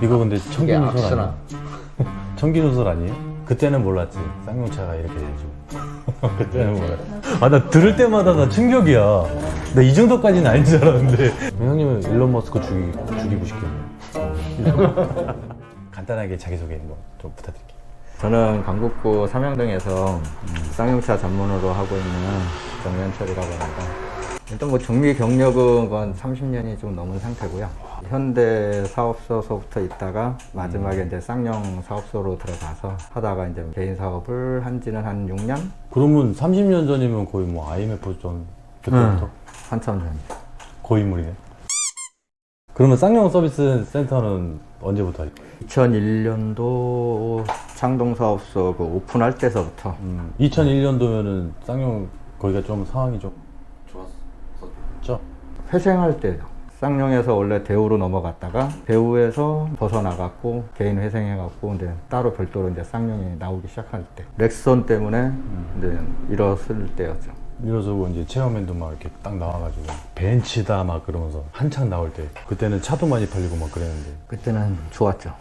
이거 근데 이게 청기 누설 악순환. 아니에요? 청기 누설 아니에요? 그때는 몰랐지. 쌍용차가 이렇게 되죠. 그때는 몰랐. 나 들을 때마다 나 충격이야. 나 이 정도까지는 아닌 줄 알았는데. 형님은 일론 머스크 죽이고 싶겠네요. 간단하게 자기소개 좀 부탁드릴게요. 저는 강북구 삼양동에서 쌍용차 전문으로 하고 있는 정현철이라고 합니다. 일단 뭐 정비 경력은 건 30년이 좀 넘은 상태고요. 현대 사업소서부터 있다가 마지막에 이제 쌍용 사업소로 들어가서 하다가 이제 개인 사업을 한 지는 한 6년? 그러면 30년 전이면 거의 뭐 IMF 전 그때부터 한참 전이죠. 고인물이네. 그러면 쌍용 서비스 센터는 언제부터? 2001년도 창동 사업소 그 오픈할 때서부터 2001년도면은 쌍용 거기가 좀 상황이 좀 좋았었죠? 회생할 때죠. 쌍용에서 원래 대우로 넘어갔다가 대우에서 벗어나갔고 개인 회생해갖고 이제 따로 별도로 이제 쌍용이 나오기 시작할 때 렉선 때문에 이제 일었을 때였죠. 이러고 이제 체어맨도 막 이렇게 딱 나와가지고 벤츠다 막 그러면서 한창 나올 때 그때는 차도 많이 팔리고 막 그랬는데 그때는 좋았죠.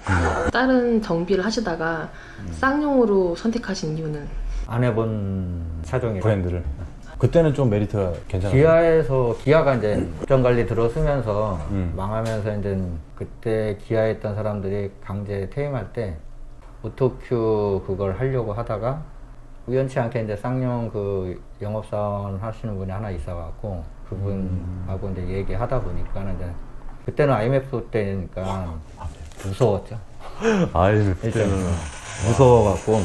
다른 정비를 하시다가 쌍용으로 선택하신 이유는? 안 해본 차종이라 브랜드를 그때는 좀 메리트가 괜찮았어요. 기아에서 기아가 이제 국정관리 들어서면서 음. 망하면서 이제 그때 기아에 있던 사람들이 강제 퇴임할 때 오토큐 그걸 하려고 하다가 우연치 않게 이제 쌍용 그 영업사원 하시는 분이 하나 있어갖고 그분하고 이제 얘기하다 보니까 이제 그때는 IMF 때니까 무서웠죠. 아이 일단은 무서워갖고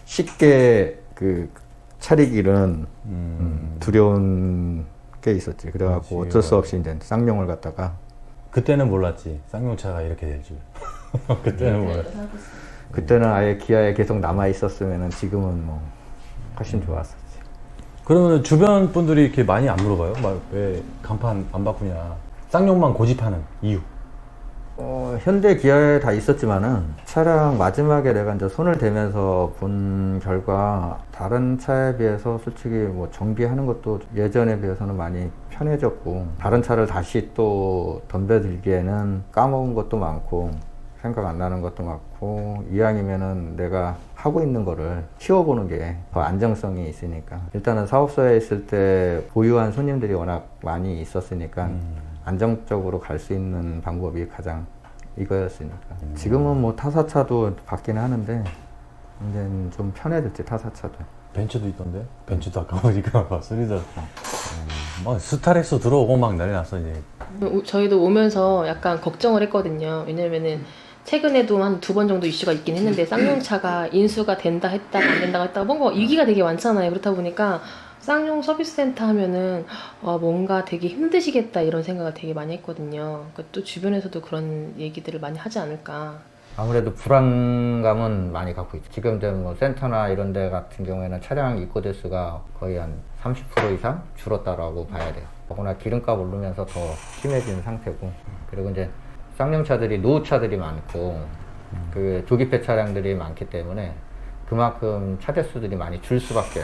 쉽게 그 차리기는 두려운 게 있었지. 그래갖고 그렇지, 어쩔 수 없이 이제 쌍용을 갖다가 그때는 몰랐지. 쌍용차가 이렇게 될 줄. 그때는 몰랐지. 그때는 아예 기아에 계속 남아 있었으면은 지금은 뭐 훨씬 좋았었지. 그러면 주변 분들이 이렇게 많이 안 물어봐요? 막 왜 간판 안 바꾸냐? 쌍용만 고집하는 이유. 현대 기아에 다 있었지만은 차량 마지막에 내가 이제 손을 대면서 본 결과 다른 차에 비해서 솔직히 뭐 정비하는 것도 예전에 비해서는 많이 편해졌고 다른 차를 다시 또 덤벼들기에는 까먹은 것도 많고 생각 안 나는 것도 많고 이왕이면은 내가 하고 있는 거를 키워보는 게 더 안정성이 있으니까 일단은 사업소에 있을 때 보유한 손님들이 워낙 많이 있었으니까 안정적으로 갈 수 있는 방법이 가장 이거였으니까 지금은 뭐 타사차도 받긴 하는데 이제는 좀 편해졌지 타사차도. 벤츠도 있던데? 벤츠도 아까 보니까 막 소리들 막 스타렉스 들어오고 막 난리 났어 이제. 저희도 오면서 약간 걱정을 했거든요. 왜냐면은 최근에도 한 2번 정도 이슈가 있긴 했는데 쌍용차가 인수가 된다 했다가 안 된다고 했다가 뭔가 위기가 되게 많잖아요. 그렇다 보니까 쌍용 서비스 센터 하면은 뭔가 되게 힘드시겠다 이런 생각을 되게 많이 했거든요. 그러니까 또 주변에서도 그런 얘기들을 많이 하지 않을까. 아무래도 불안감은 많이 갖고 있죠. 지금 뭐 센터나 이런 데 같은 경우에는 차량 입고 대수가 거의 한 30% 이상 줄었다라고 봐야 돼요. 더구나 기름값 오르면서 더 심해진 상태고 그리고 이제 쌍용차들이 노후차들이 많고 그 조기폐 차량들이 많기 때문에 그만큼 차 대수들이 많이 줄 수밖에.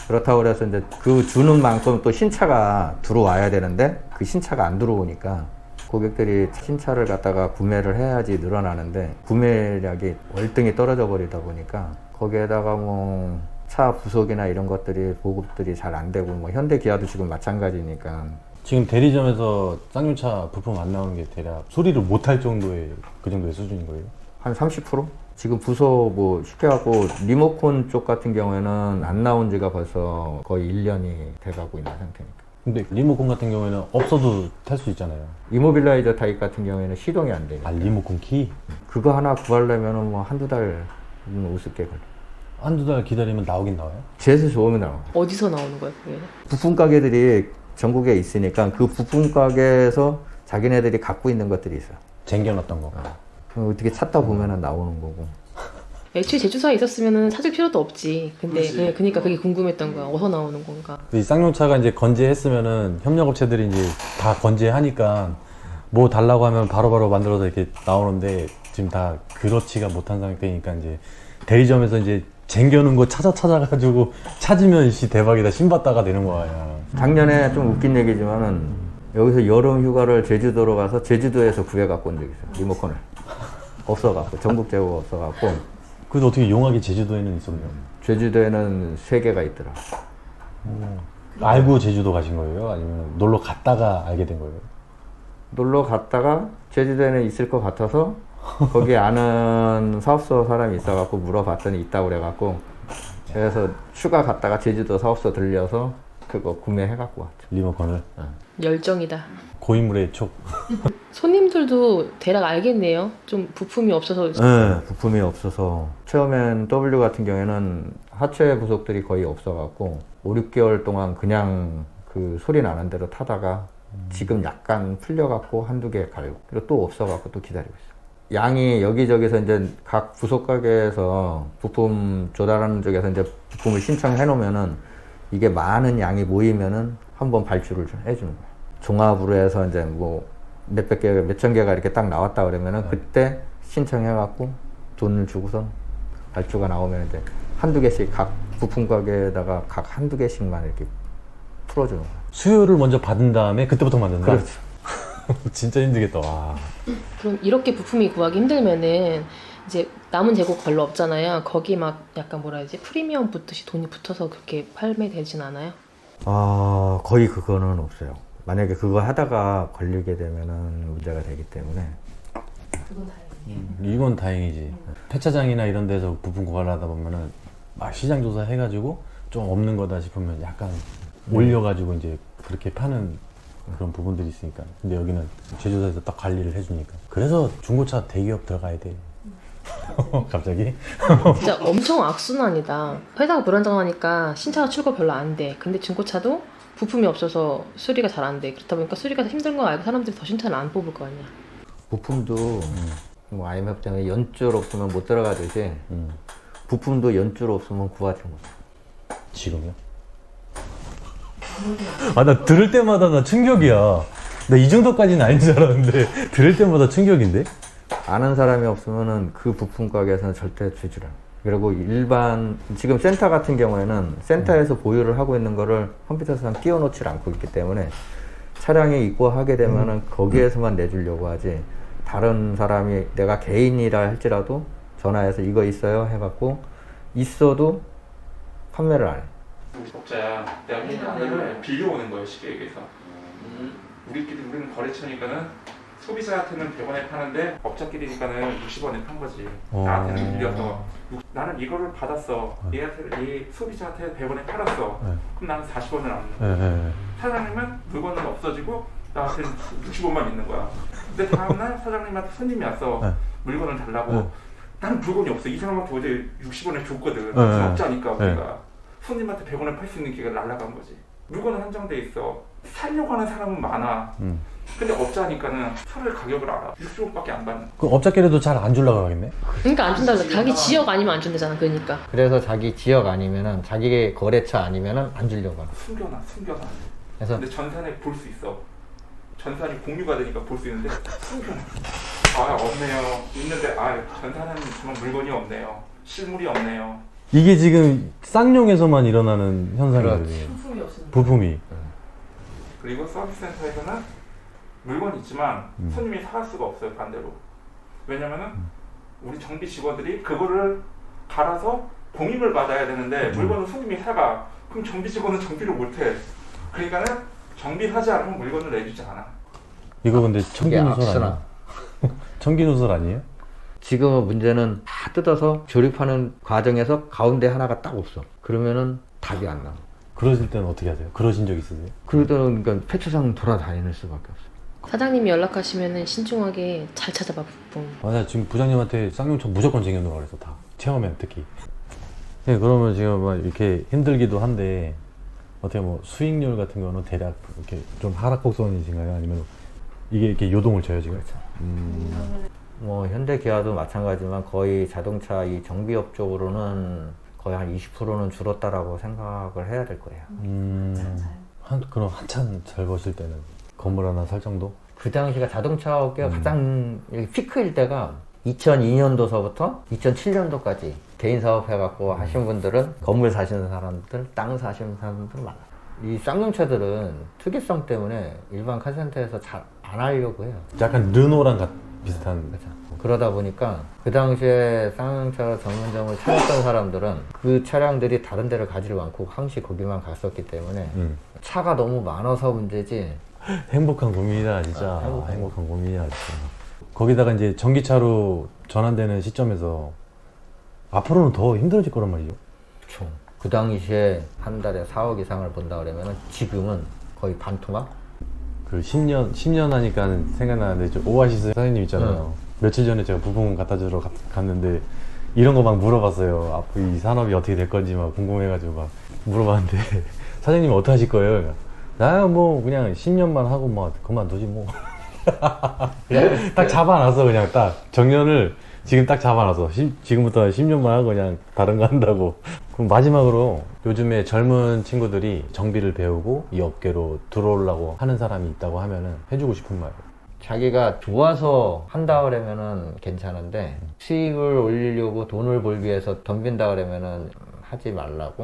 그렇다고 그래서 이제 그 주는 만큼 또 신차가 들어와야 되는데 그 신차가 안 들어오니까 고객들이 신차를 갖다가 구매를 해야지 늘어나는데 구매량이 월등히 떨어져 버리다 보니까 거기에다가 뭐 차 부속이나 이런 것들이 보급들이 잘 안 되고 뭐 현대 기아도 지금 마찬가지니까 지금 대리점에서 쌍용차 부품 안 나오는 게 대략 수리를 못할 정도의 그 정도의 수준인 거예요? 한 30%? 지금 부서 뭐 쉽게 하고 리모콘 쪽 같은 경우에는 안 나온 지가 벌써 거의 1년이 돼가고 있는 상태니까. 근데 리모컨 같은 경우에는 없어도 탈 수 있잖아요. 이모빌라이저 타입 같은 경우에는 시동이 안 돼요. 아 리모컨 키? 그거 하나 구하려면 뭐 한두 달 우습게 걸려. 한두 달 기다리면 나오긴 나와요? 재수 좋으면 나와. 어디서 나오는 거예요, 그게? 부품 가게들이 전국에 있으니까 그 부품 가게에서 자기네들이 갖고 있는 것들이 있어. 쟁겨놨던 거. 그럼 어떻게 찾다 보면은 나오는 거고. 애초에 제주사에 있었으면 찾을 필요도 없지. 근데 네, 그러니까 그게 궁금했던 거야. 어디서 나오는 건가? 이 쌍용차가 이제 건재했으면은 협력업체들이 이제 다 건재하니까 뭐 달라고 하면 바로바로 만들어서 이렇게 나오는데 지금 다 그렇지가 못한 상태니까 이제 대리점에서 이제 쟁겨놓은 거 찾아가지고 찾으면 씨 대박이다 신받다가 되는 거야. 작년에 좀 웃긴 얘기지만은 여기서 여름 휴가를 제주도로 가서 제주도에서 구해갖고 온 적이 있어요. 리모컨을. 없어갖고, 전국 재고가 없어갖고. 그래도 어떻게 용하게 제주도에는 있었네요. 제주도에는 3개가 있더라. 알고 제주도 가신 거예요? 아니면 놀러 갔다가 알게 된 거예요? 놀러 갔다가 제주도에는 있을 것 같아서 거기 아는 사업소 사람이 있어갖고 물어봤더니 있다고 그래갖고 그래서 휴가 갔다가 제주도 사업소 들려서 그거 구매해갖고 왔죠. 리모컨을? 열정이다. 고인물의 촉. 손님들도 대략 알겠네요. 좀 부품이 없어서. 네, 부품이 없어서 처음엔 W 같은 경우에는 하체 부속들이 거의 없어갖고 5, 6개월 동안 그냥 그 소리 나는 대로 타다가 지금 약간 풀려갖고 한두 개 갈고 그리고 또 없어갖고 또 기다리고 있어요. 양이 여기저기서 이제 각 부속 가게에서 부품 조달하는 쪽에서 이제 부품을 신청해 놓으면은 이게 많은 양이 모이면은 한번 발주를 해주는 거예요. 종합으로 해서 이제 뭐 몇백 개, 몇천 개가 이렇게 딱 나왔다 그러면은 그때 신청해갖고 돈을 주고선 발주가 나오면 이제 한두 개씩 각 부품 가게에다가 각 한두 개씩만 이렇게 풀어주는 거예요. 수요를 먼저 받은 다음에 그때부터 만든다? 그렇죠. 진짜 힘들겠다. 와. 그럼 이렇게 부품이 구하기 힘들면은 이제 남은 재고 별로 없잖아요. 거기 막 약간 뭐라 해야지 프리미엄 붙듯이 돈이 붙어서 그렇게 팔매되진 않아요? 아, 거의 그거는 없어요. 만약에 그거 하다가 걸리게 되면은 문제가 되기 때문에. 이건 다행이지. 폐차장이나 이런 데서 부품 고갈하다 보면은 막 시장 조사 해가지고 좀 없는 거다 싶으면 약간 올려가지고 이제 그렇게 파는 그런 부분들이 있으니까. 근데 여기는 제조사에서 딱 관리를 해주니까. 그래서 중고차 대기업 들어가야 돼. 갑자기? 진짜 엄청 악순환이다. 회사가 불안정하니까 신차가 출고 별로 안 돼. 근데 중고차도 부품이 없어서 수리가 잘 안 돼. 그렇다 보니까 수리가 힘든 거 알고 사람들이 더 신차를 안 뽑을 거 아니야. 부품도 뭐 IMF 때문에 연줄 없으면 못 들어가듯이 부품도 연줄 없으면 구하지 못해. 지금요? 아, 나 들을 때마다 나 충격이야. 나 이 정도까지는 아닌 줄 알았는데 들을 때마다 충격인데? 아는 사람이 없으면은 그 부품 가게에서는 절대 주질 않아. 그리고 일반 지금 센터 같은 경우에는 센터에서 보유를 하고 있는 거를 컴퓨터상 띄워놓지 않고 있기 때문에 차량에 입고하게 되면은 거기에서만 내주려고 하지. 다른 사람이 내가 개인이라 할지라도 전화해서 이거 있어요 해갖고 있어도 판매를 안 해. 우리 독자야 내가 회사를 빌려오는 거예요. 쉽게 얘기해서 우리는 거래처니까는 소비자한테는 100원에 파는데 업자끼리니까는 60원에 판 거지. 나한테는 빌려서 나는 이거를 받았어. 얘 소비자한테 100원에 팔았어. 그럼 나는 40원을 안 넣는 거야. 사장님은 물건은 없어지고 나한테는 60원만 있는 거야. 근데 다음날 사장님한테 손님이 와서 물건을 달라고 나는 물건이 없어. 이 사람한테 어제 60원에 줬거든. 업자니까 우리가 손님한테 100원에 팔 수 있는 기회가 날아간 거지. 물건은 한정돼 있어. 살려고 하는 사람은 많아. 근데 업자니까는 서로의 가격을 알아. 60원밖에 안 받는. 그 업자끼리도 잘 안 주려고 하겠네? 그러니까 안 준다고. 자기 지역 아니면 안 준다잖아. 그러니까. 그래서 자기 지역 아니면은 자기 거래처 아니면은 안 주려고 하는. 숨겨놔. 그래서 근데 전산에 볼 수 있어. 전산이 공유가 되니까 볼 수 있는데 숨겨놔. 아 없네요. 있는데 아 전산은 정말 물건이 없네요. 실물이 없네요. 이게 지금 쌍용에서만 일어나는 현상이거든요. 부품이 없으면. 부품이. 그리고 서비스 센터에서는 물건이 있지만 손님이 사갈 수가 없어요. 반대로. 왜냐면은 우리 정비 직원들이 그거를 갈아서 공임을 받아야 되는데 물건은 손님이 사가. 그럼 정비 직원은 정비를 못해. 그러니까는 정비를 하지 않으면 물건을 내주지 않아. 이거 근데 청기누설 악순환. 아니에요? 청기누설 아니에요? 지금은 문제는 다 뜯어서 조립하는 과정에서 가운데 하나가 딱 없어. 그러면은 답이 안 나와. 그러실 때는 어떻게 하세요? 그러신 적 있으세요? 그러더니 그러니까 폐차장 돌아다니는 수밖에 없어. 사장님이 연락하시면은 신중하게 잘 찾아봐 부품. 맞아, 지금 부장님한테 쌍용차 무조건 쟁여놓으라 그래서 다 체험엔 특히. 네, 그러면 지금 막 이렇게 힘들기도 한데 어떻게 뭐 수익률 같은 거는 대략 이렇게 좀 하락 곡선이신가요? 아니면 이게 이렇게 요동을 쳐요 지금? 뭐 현대 기아도 마찬가지지만 거의 자동차 이 정비업 쪽으로는 거의 한 20%는 줄었다라고 생각을 해야 될 거예요. 그럼 한참 잘 버실 때는 건물 하나 살 정도? 그 당시가 자동차 업계가 가장 피크일 때가 2002년도서부터 2007년도까지 개인 사업 해갖고 하신 분들은 건물 사시는 사람들, 땅 사시는 사람들 많아요. 이 쌍용차들은 특이성 때문에 일반 카센터에서 잘 안 하려고 해요. 약간 르노랑 비슷한. 그렇죠. 그러다 보니까 그 당시에 쌍용차 전문점을 차렸던 사람들은 그 차량들이 다른 데를 가지를 않고 항시 거기만 갔었기 때문에 차가 너무 많아서 문제지. 행복한 고민이다 진짜. 행복한 고민이야 진짜. 거기다가 이제 전기차로 전환되는 시점에서 앞으로는 더 힘들어질 거란 말이죠. 그렇죠. 그 당시에 한 달에 4억 이상을 번다 그러면 지금은 거의 반토막? 그 10년 하니까 생각나는데 저 오아시스 사장님 있잖아요. 며칠 전에 제가 부품 갖다 주러 갔는데 이런 거 막 물어봤어요. 앞으로 이 산업이 어떻게 될 건지 막 궁금해가지고 막 물어봤는데 사장님이 어떻게 하실 거예요? 나 뭐 그냥 10년만 하고 뭐 그만두지 뭐. 그냥 딱 잡아놨어. 그냥 딱 정년을 지금 딱 잡아놨어. 지금부터 10년만 하고 그냥 다른 거 한다고. 그럼 마지막으로 요즘에 젊은 친구들이 정비를 배우고 이 업계로 들어오려고 하는 사람이 있다고 하면은 해주고 싶은 말. 자기가 좋아서 한다 그러면은 괜찮은데 수익을 올리려고 돈을 벌기 위해서 덤빈다 그러면은 하지 말라고.